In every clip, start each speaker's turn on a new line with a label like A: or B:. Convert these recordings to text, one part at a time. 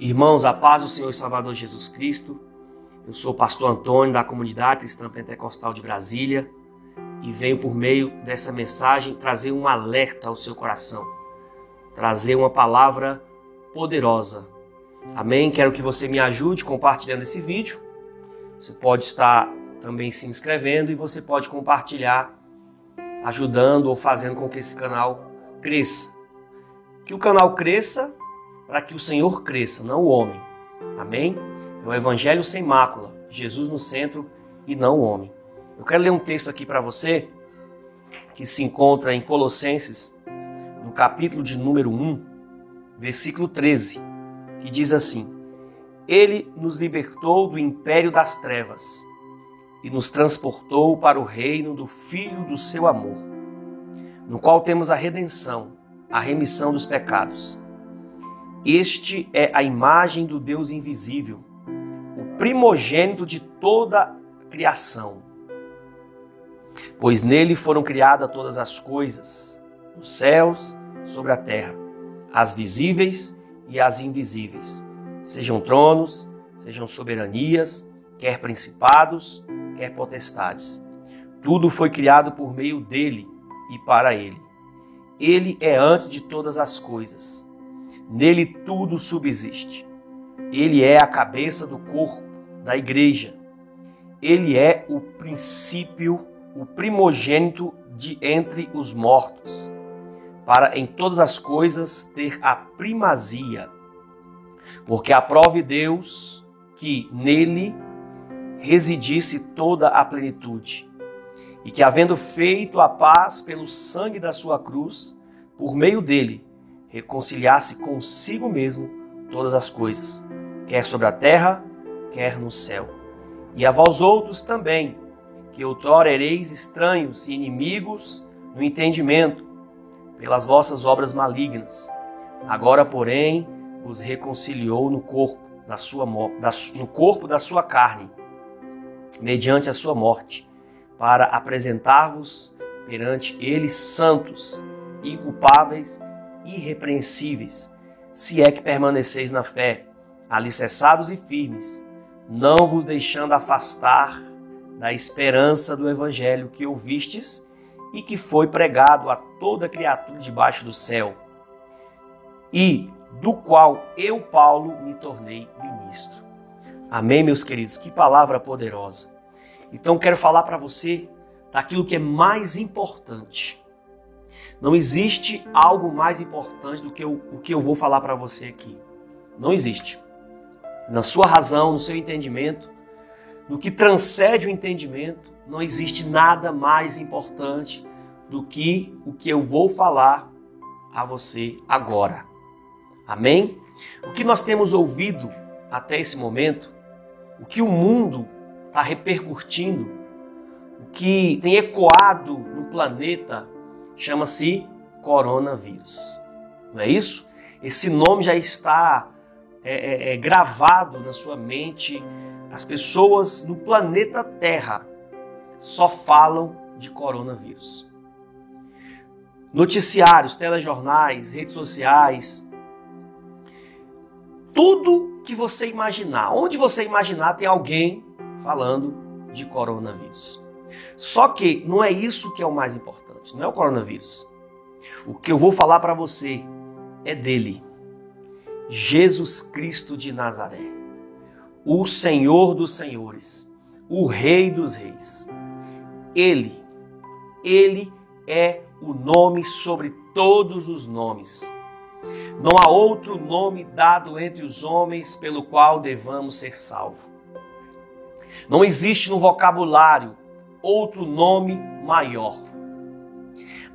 A: Irmãos, a paz do Senhor e Salvador Jesus Cristo. Eu sou o pastor Antônio da Comunidade Cristã Pentecostal de Brasília e venho por meio dessa mensagem trazer um alerta ao seu coração, trazer uma palavra poderosa. Amém? Quero que você me ajude compartilhando esse vídeo. Você pode estar também se inscrevendo e você pode compartilhar, ajudando ou fazendo com que esse canal cresça. Que o canal cresça para que o Senhor cresça, não o homem. Amém? É o Evangelho sem mácula, Jesus no centro e não o homem. Eu quero ler um texto aqui para você que se encontra em Colossenses, no capítulo de número 1, versículo 13, que diz assim: Ele nos libertou do império das trevas e nos transportou para o reino do Filho do seu amor, no qual temos a redenção, a remissão dos pecados. Este é a imagem do Deus invisível, o primogênito de toda a criação. Pois nele foram criadas todas as coisas, nos céus, sobre a terra, as visíveis e as invisíveis, sejam tronos, sejam soberanias, quer principados, quer potestades. Tudo foi criado por meio dele e para ele. Ele é antes de todas as coisas. Nele tudo subsiste. Ele é a cabeça do corpo, da igreja. Ele é o princípio, o primogênito de entre os mortos, para em todas as coisas ter a primazia. Porque aprove Deus que nele residisse toda a plenitude, e que, havendo feito a paz pelo sangue da sua cruz, por meio dele, reconciliasse consigo mesmo todas as coisas, quer sobre a terra, quer no céu. E a vós outros também, que outrora ereis estranhos e inimigos no entendimento, pelas vossas obras malignas. Agora, porém, vos reconciliou no corpo da sua carne, mediante a sua morte, para apresentar-vos perante ele santos, inculpáveis, irrepreensíveis, se é que permaneceis na fé, alicerçados e firmes, não vos deixando afastar da esperança do evangelho que ouvistes e que foi pregado a toda criatura debaixo do céu, e do qual eu, Paulo, me tornei ministro. Amém, meus queridos? Que palavra poderosa. Então, quero falar para você daquilo que é mais importante. Não existe algo mais importante do que o que eu vou falar para você aqui. Não existe. Na sua razão, no seu entendimento, no que transcende o entendimento, não existe nada mais importante do que o que eu vou falar a você agora. Amém? O que nós temos ouvido até esse momento, o que o mundo está repercutindo, o que tem ecoado no planeta, chama-se coronavírus. Não é isso? Esse nome já está gravado na sua mente. As pessoas no planeta Terra só falam de coronavírus. Noticiários, telejornais, redes sociais, tudo que você imaginar, onde você imaginar, tem alguém falando de coronavírus. Só que não é isso que é o mais importante, não é o coronavírus. O que eu vou falar para você é dele, Jesus Cristo de Nazaré, o Senhor dos senhores, o Rei dos reis. Ele é o nome sobre todos os nomes. Não há outro nome dado entre os homens pelo qual devamos ser salvos. Não existe no vocabulário outro nome maior.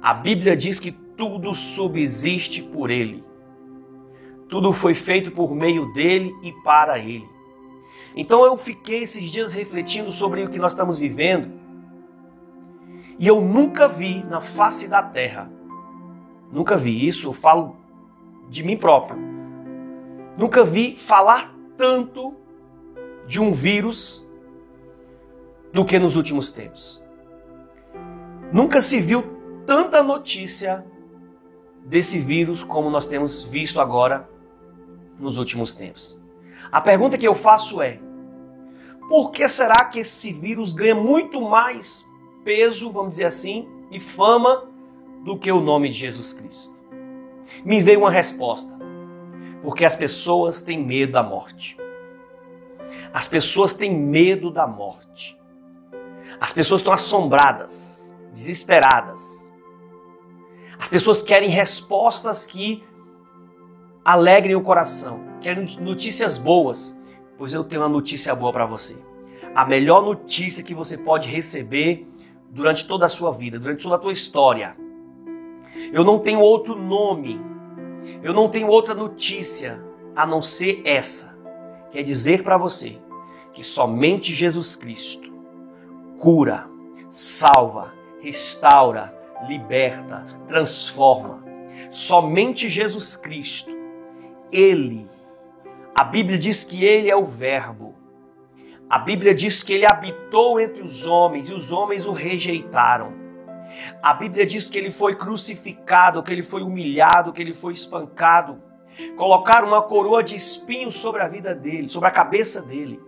A: A Bíblia diz que tudo subsiste por ele. Tudo foi feito por meio dele e para ele. Então eu fiquei esses dias refletindo sobre o que nós estamos vivendo, e eu nunca vi na face da terra, nunca vi isso, eu falo de mim próprio, nunca vi falar tanto de um vírus do que nos últimos tempos. Nunca se viu tanta notícia desse vírus como nós temos visto agora nos últimos tempos. A pergunta que eu faço é: por que será que esse vírus ganha muito mais peso, vamos dizer assim, e fama do que o nome de Jesus Cristo? Me veio uma resposta: porque as pessoas têm medo da morte. As pessoas têm medo da morte. As pessoas estão assombradas, desesperadas. As pessoas querem respostas que alegrem o coração, querem notícias boas. Pois eu tenho uma notícia boa para você. A melhor notícia que você pode receber durante toda a sua vida, durante toda a tua história. Eu não tenho outro nome, eu não tenho outra notícia a não ser essa. Quer dizer para você que somente Jesus Cristo cura, salva, restaura, liberta, transforma. Somente Jesus Cristo, a Bíblia diz que Ele é o Verbo. A Bíblia diz que Ele habitou entre os homens e os homens o rejeitaram. A Bíblia diz que Ele foi crucificado, que Ele foi humilhado, que Ele foi espancado. Colocaram uma coroa de espinhos sobre a vida dele, sobre a cabeça dele.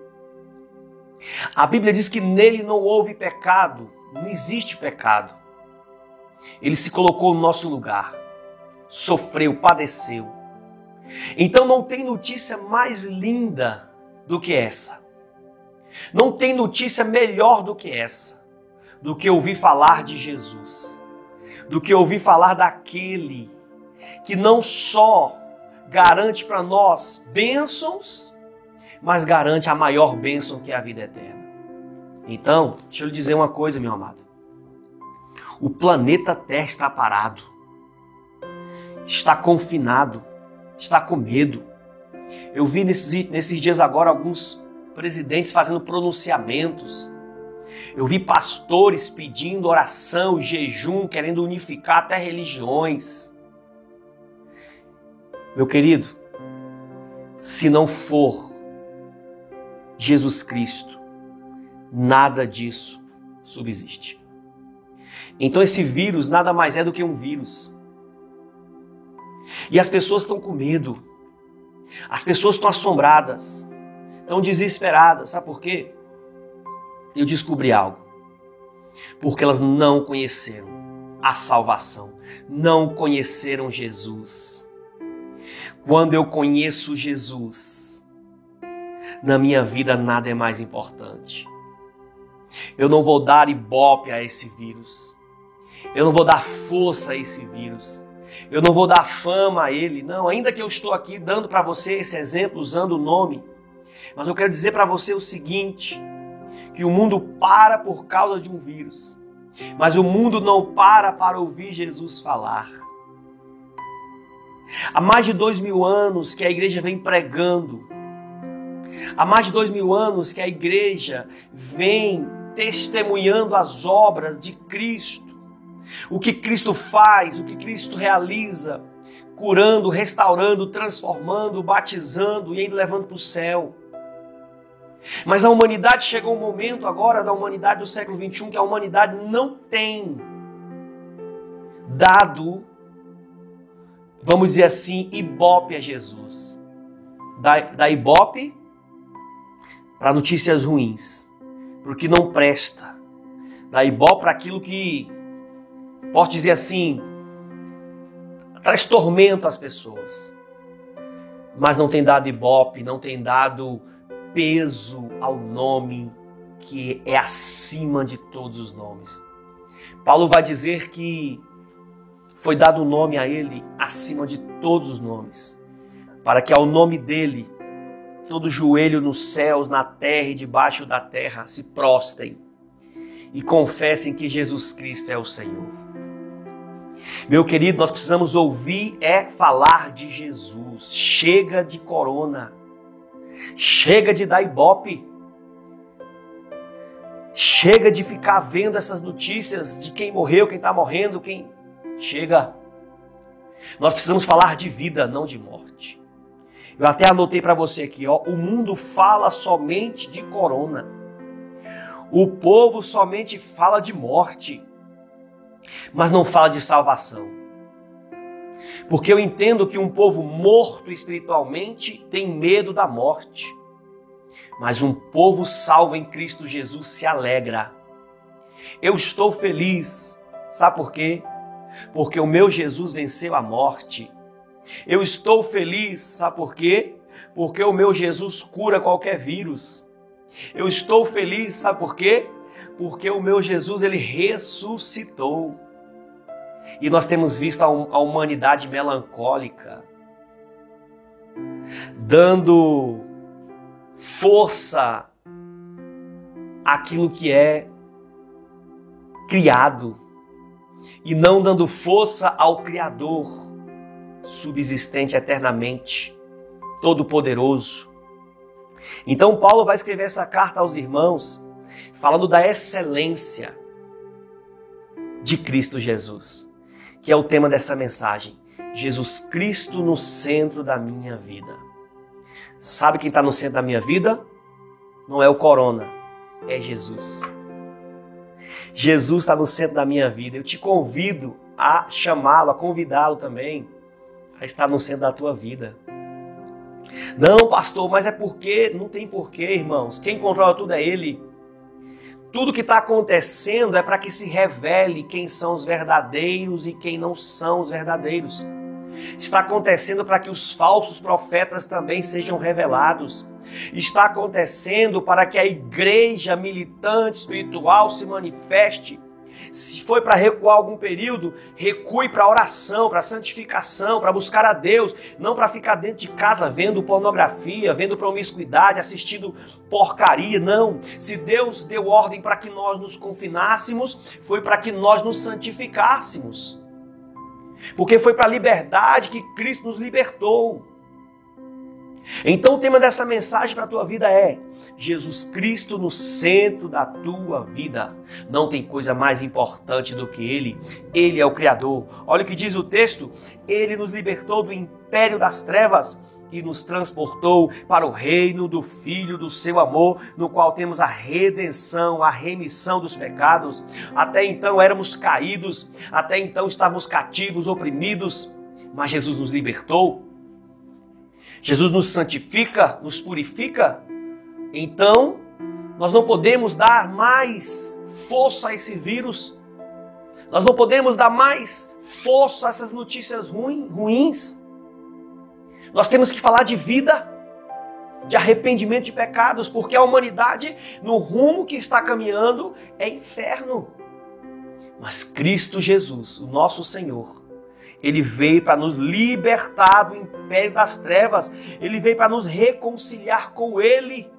A: A Bíblia diz que nele não houve pecado, não existe pecado. Ele se colocou no nosso lugar, sofreu, padeceu. Então não tem notícia mais linda do que essa. Não tem notícia melhor do que essa. Do que ouvir falar de Jesus. Do que ouvir falar daquele que não só garante para nós bênçãos, mas garante a maior bênção que é a vida eterna. Então, deixa eu lhe dizer uma coisa, meu amado. O planeta Terra está parado. Está confinado. Está com medo. Eu vi nesses dias agora alguns presidentes fazendo pronunciamentos. Eu vi pastores pedindo oração, jejum, querendo unificar até religiões. Meu querido, se não for Jesus Cristo, nada disso subsiste. Então esse vírus nada mais é do que um vírus. E as pessoas estão com medo. As pessoas estão assombradas. Estão desesperadas. Sabe por quê? Eu descobri algo. Porque elas não conheceram a salvação. Não conheceram Jesus. Quando eu conheço Jesus, na minha vida nada é mais importante. Eu não vou dar ibope a esse vírus. Eu não vou dar força a esse vírus. Eu não vou dar fama a ele, não. Ainda que eu estou aqui dando para você esse exemplo, usando o nome. Mas eu quero dizer para você o seguinte, que o mundo para por causa de um vírus. Mas o mundo não para ouvir Jesus falar. Há mais de 2000 anos que a igreja vem pregando. Há mais de 2000 anos que a igreja vem testemunhando as obras de Cristo. O que Cristo faz, o que Cristo realiza, curando, restaurando, transformando, batizando e ainda levando para o céu. Mas a humanidade chegou um momento agora da humanidade do século XXI que a humanidade não tem dado, vamos dizer assim, ibope a Jesus. Dá ibope para notícias ruins, porque não presta. Dá ibope para aquilo que, posso dizer assim, traz tormento às pessoas. Mas não tem dado ibope, não tem dado peso ao nome que é acima de todos os nomes. Paulo vai dizer que foi dado um nome a ele acima de todos os nomes, para que ao nome dele todo joelho nos céus, na terra e debaixo da terra se prostrem e confessem que Jesus Cristo é o Senhor. Meu querido, nós precisamos ouvir falar de Jesus. Chega de corona. Chega de dar ibope. Chega de ficar vendo essas notícias de quem morreu, quem está morrendo, Chega. Nós precisamos falar de vida, não de morte. Eu até anotei para você aqui, o mundo fala somente de corona. O povo somente fala de morte, mas não fala de salvação. Porque eu entendo que um povo morto espiritualmente tem medo da morte. Mas um povo salvo em Cristo Jesus se alegra. Eu estou feliz. Sabe por quê? Porque o meu Jesus venceu a morte. Eu estou feliz. Sabe por quê? Porque o meu Jesus cura qualquer vírus. Eu estou feliz. Sabe por quê? Porque o meu Jesus, ele ressuscitou. E nós temos visto a humanidade melancólica, dando força àquilo que é criado e não dando força ao Criador, subsistente eternamente, todo-poderoso. Então Paulo vai escrever essa carta aos irmãos, falando da excelência de Cristo Jesus, que é o tema dessa mensagem. Jesus Cristo no centro da minha vida. Sabe quem está no centro da minha vida? Não é o corona, é Jesus. Jesus está no centro da minha vida. Eu te convido a chamá-lo, a convidá-lo também a estar no centro da tua vida. Não, pastor, mas é porque, não tem porquê, irmãos. Quem controla tudo é Ele. Tudo que está acontecendo é para que se revele quem são os verdadeiros e quem não são os verdadeiros. Está acontecendo para que os falsos profetas também sejam revelados. Está acontecendo para que a igreja militante espiritual se manifeste. Se foi para recuar algum período, recue para a oração, para a santificação, para buscar a Deus, não para ficar dentro de casa vendo pornografia, vendo promiscuidade, assistindo porcaria, não. Se Deus deu ordem para que nós nos confinássemos, foi para que nós nos santificássemos. Porque foi para a liberdade que Cristo nos libertou. Então o tema dessa mensagem para a tua vida é Jesus Cristo no centro da tua vida. Não tem coisa mais importante do que Ele. Ele é o Criador. Olha o que diz o texto. Ele nos libertou do império das trevas e nos transportou para o reino do Filho do seu amor, no qual temos a redenção, a remissão dos pecados. Até então éramos caídos, até então estávamos cativos, oprimidos, mas Jesus nos libertou. Jesus nos santifica, nos purifica. Então, nós não podemos dar mais força a esse vírus. Nós não podemos dar mais força a essas notícias ruins. Nós temos que falar de vida, de arrependimento de pecados, porque a humanidade, no rumo que está caminhando, é inferno. Mas Cristo Jesus, o nosso Senhor, Ele veio para nos libertar do império das trevas. Ele veio para nos reconciliar com Ele.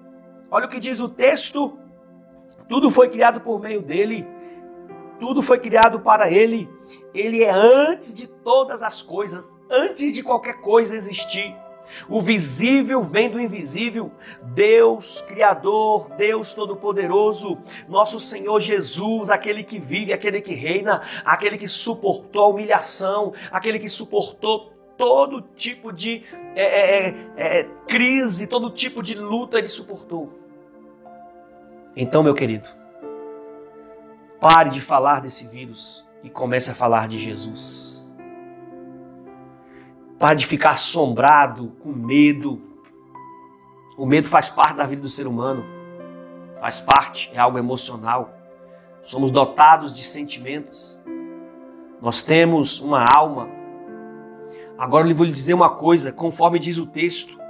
A: Olha o que diz o texto. Tudo foi criado por meio dEle. Tudo foi criado para Ele. Ele é antes de todas as coisas. Antes de qualquer coisa existir. O visível vem do invisível. Deus Criador, Deus Todo-Poderoso, nosso Senhor Jesus, aquele que vive, aquele que reina, aquele que suportou a humilhação, aquele que suportou todo tipo de crise, todo tipo de luta, Ele suportou. Então, meu querido, pare de falar desse vírus e comece a falar de Jesus. Pare de ficar assombrado, com medo. O medo faz parte da vida do ser humano. Faz parte, é algo emocional. Somos dotados de sentimentos. Nós temos uma alma. Agora eu vou lhe dizer uma coisa, conforme diz o texto.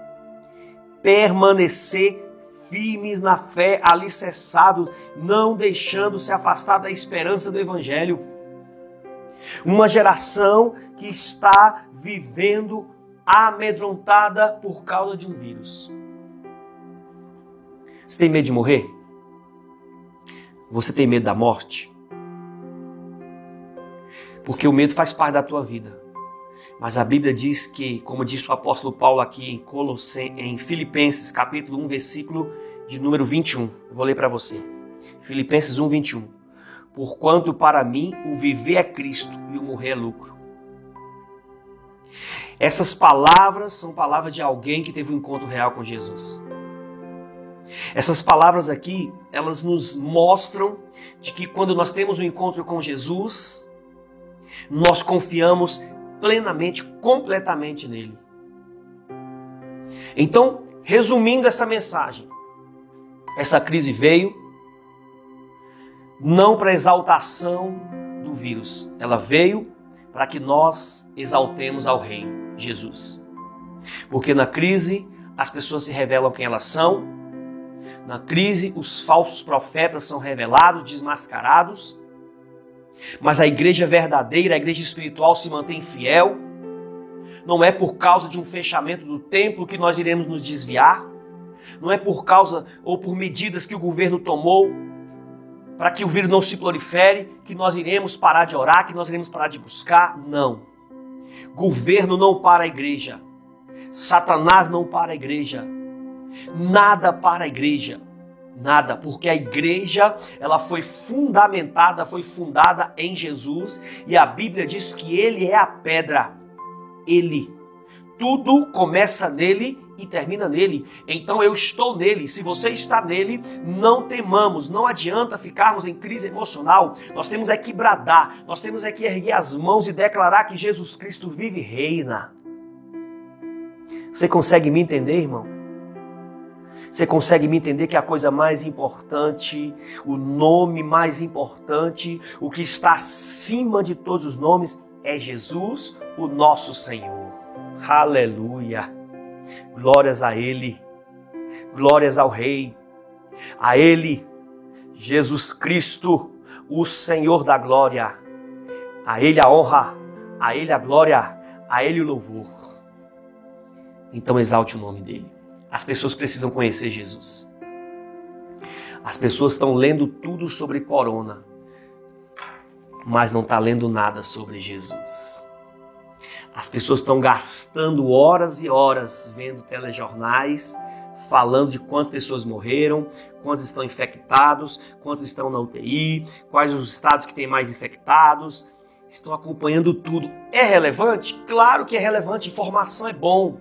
A: Permanecer firmes na fé, alicerçados, não deixando se afastar da esperança do Evangelho. Uma geração que está vivendo amedrontada por causa de um vírus. Você tem medo de morrer? Você tem medo da morte? Porque o medo faz parte da tua vida. Mas a Bíblia diz que, como disse o apóstolo Paulo aqui em Filipenses, capítulo 1, versículo de número 21. Eu vou ler para você. Filipenses 1, 21. Porquanto para mim o viver é Cristo e o morrer é lucro. Essas palavras são palavras de alguém que teve um encontro real com Jesus. Essas palavras aqui, elas nos mostram de que quando nós temos um encontro com Jesus, nós confiamos plenamente, completamente nele. Então, resumindo essa mensagem, essa crise veio não para exaltação do vírus, ela veio para que nós exaltemos ao Rei Jesus. Porque na crise as pessoas se revelam quem elas são, na crise os falsos profetas são revelados, desmascarados, mas a igreja verdadeira, a igreja espiritual se mantém fiel. Não é por causa de um fechamento do templo que nós iremos nos desviar, não é por causa ou por medidas que o governo tomou para que o vírus não se prolifere, que nós iremos parar de orar, que nós iremos parar de buscar. Não. Governo não para a igreja. Satanás não para a igreja. Nada para a igreja. Nada, porque a igreja ela foi fundamentada, foi fundada em Jesus e a Bíblia diz que Ele é a pedra. Ele. Tudo começa nele e termina nele. Então eu estou nele. Se você está nele, não temamos. Não adianta ficarmos em crise emocional. Nós temos é que bradar. Nós temos é que erguer as mãos e declarar que Jesus Cristo vive e reina. Você consegue me entender, irmão? Você consegue me entender que a coisa mais importante, o nome mais importante, o que está acima de todos os nomes é Jesus, o nosso Senhor. Aleluia! Glórias a Ele, glórias ao Rei, a Ele, Jesus Cristo, o Senhor da glória, a Ele a honra, a Ele a glória, a Ele o louvor. Então exalte o nome dEle. As pessoas precisam conhecer Jesus. As pessoas estão lendo tudo sobre corona, mas não estão lendo nada sobre Jesus. As pessoas estão gastando horas e horas vendo telejornais, falando de quantas pessoas morreram, quantos estão infectados, quantos estão na UTI, quais os estados que têm mais infectados. Estão acompanhando tudo. É relevante? Claro que é relevante, informação é bom.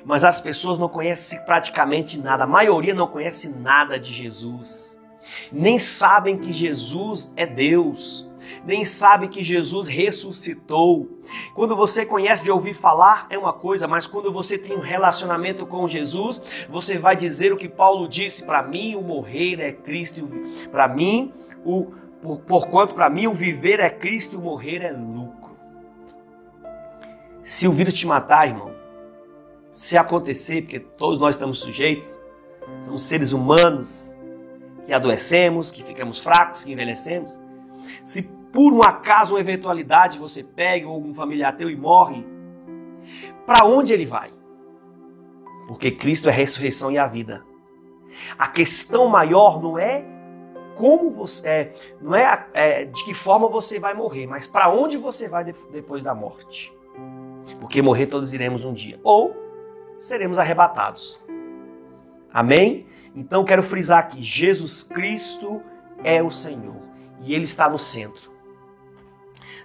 A: Mas as pessoas não conhecem praticamente nada. A maioria não conhece nada de Jesus. Nem sabem que Jesus é Deus. Nem sabe que Jesus ressuscitou. Quando você conhece de ouvir falar é uma coisa, mas quando você tem um relacionamento com Jesus, você vai dizer o que Paulo disse: para mim o morrer é Cristo, para mim porquanto para mim o viver é Cristo e o morrer é lucro. Se o vírus te matar, irmão, se acontecer, porque todos nós estamos sujeitos, somos seres humanos que adoecemos, que ficamos fracos, que envelhecemos. Se por um acaso, uma eventualidade, você pega ou um familiar teu e morre, para onde ele vai? Porque Cristo é a ressurreição e a vida. A questão maior não é como você não é de que forma você vai morrer, mas para onde você vai depois da morte. Porque morrer todos iremos um dia, ou seremos arrebatados. Amém? Então quero frisar aqui, Jesus Cristo é o Senhor e Ele está no centro.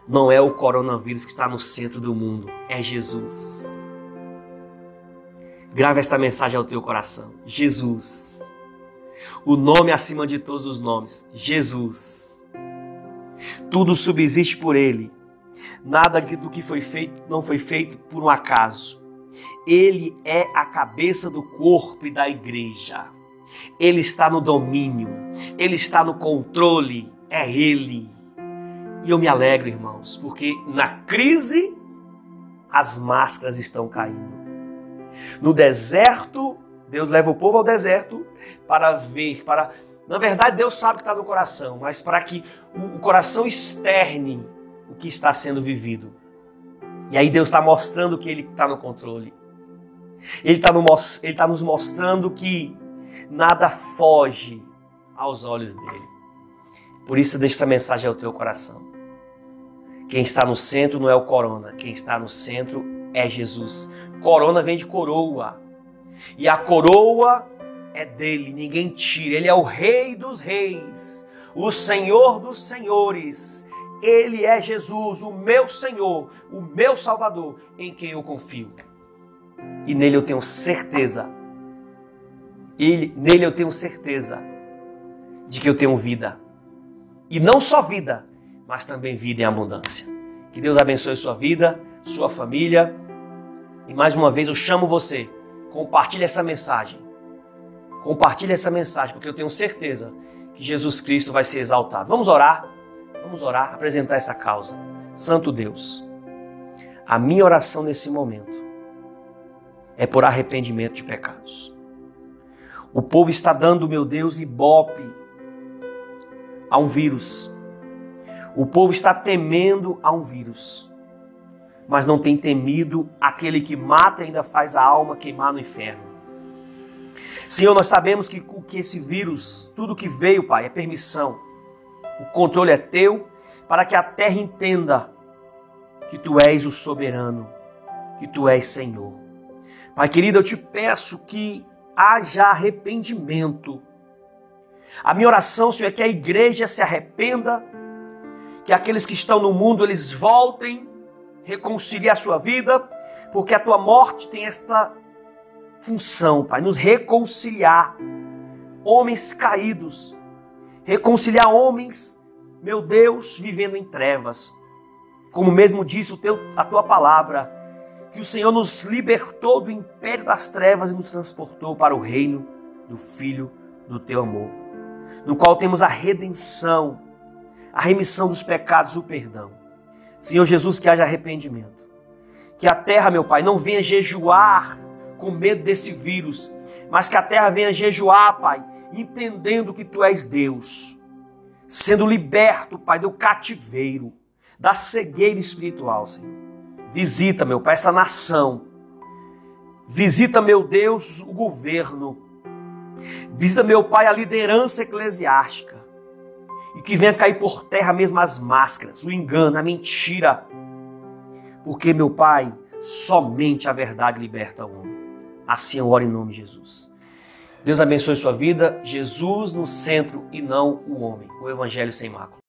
A: Não é o coronavírus que está no centro do mundo, é Jesus. Grave esta mensagem ao teu coração. Jesus. O nome acima de todos os nomes. Jesus. Tudo subsiste por Ele. Nada do que foi feito não foi feito por um acaso. Ele é a cabeça do corpo e da igreja. Ele está no domínio. Ele está no controle. É Ele. E eu me alegro, irmãos, porque na crise as máscaras estão caindo. No deserto, Deus leva o povo ao deserto para ver, na verdade Deus sabe o que está no coração, mas para que o coração externe o que está sendo vivido. E aí Deus está mostrando que Ele está no controle. Ele está nos mostrando que nada foge aos olhos dEle. Por isso deixa essa mensagem ao teu coração. Quem está no centro não é o corona. Quem está no centro é Jesus. Corona vem de coroa. E a coroa é dele. Ninguém tira. Ele é o Rei dos reis. O Senhor dos senhores. Ele é Jesus, o meu Senhor, o meu Salvador, em quem eu confio. E nele eu tenho certeza. Nele eu tenho certeza de que eu tenho vida. E não só vida, mas também vida em abundância. Que Deus abençoe sua vida, sua família. E mais uma vez eu chamo você, compartilhe essa mensagem. Compartilhe essa mensagem, porque eu tenho certeza que Jesus Cristo vai ser exaltado. Vamos orar, apresentar essa causa. Santo Deus, a minha oração nesse momento é por arrependimento de pecados. O povo está dando, meu Deus, ibope a um vírus. O povo está temendo a um vírus, mas não tem temido aquele que mata e ainda faz a alma queimar no inferno. Senhor, nós sabemos que esse vírus, tudo que veio, Pai, é permissão. O controle é teu, para que a terra entenda que Tu és o soberano, que Tu és Senhor. Pai querido, eu te peço que haja arrependimento. A minha oração, Senhor, é que a igreja se arrependa, que aqueles que estão no mundo, eles voltem, reconciliem a sua vida, porque a Tua morte tem esta função, Pai, nos reconciliar. Homens caídos, reconciliar homens, meu Deus, vivendo em trevas. Como mesmo disse a Tua palavra, que o Senhor nos libertou do império das trevas e nos transportou para o reino do Filho do Teu amor, no qual temos a redenção, a remissão dos pecados e o perdão. Senhor Jesus, que haja arrependimento. Que a terra, meu Pai, não venha jejuar com medo desse vírus, mas que a terra venha jejuar, Pai, entendendo que Tu és Deus, sendo liberto, Pai, do cativeiro, da cegueira espiritual, Senhor. Visita, meu Pai, esta nação. Visita, meu Deus, o governo. Visita, meu Pai, a liderança eclesiástica. E que venha cair por terra mesmo as máscaras, o engano, a mentira. Porque, meu Pai, somente a verdade liberta o homem. Assim eu oro em nome de Jesus. Deus abençoe sua vida. Jesus no centro e não o homem. O Evangelho sem mácula.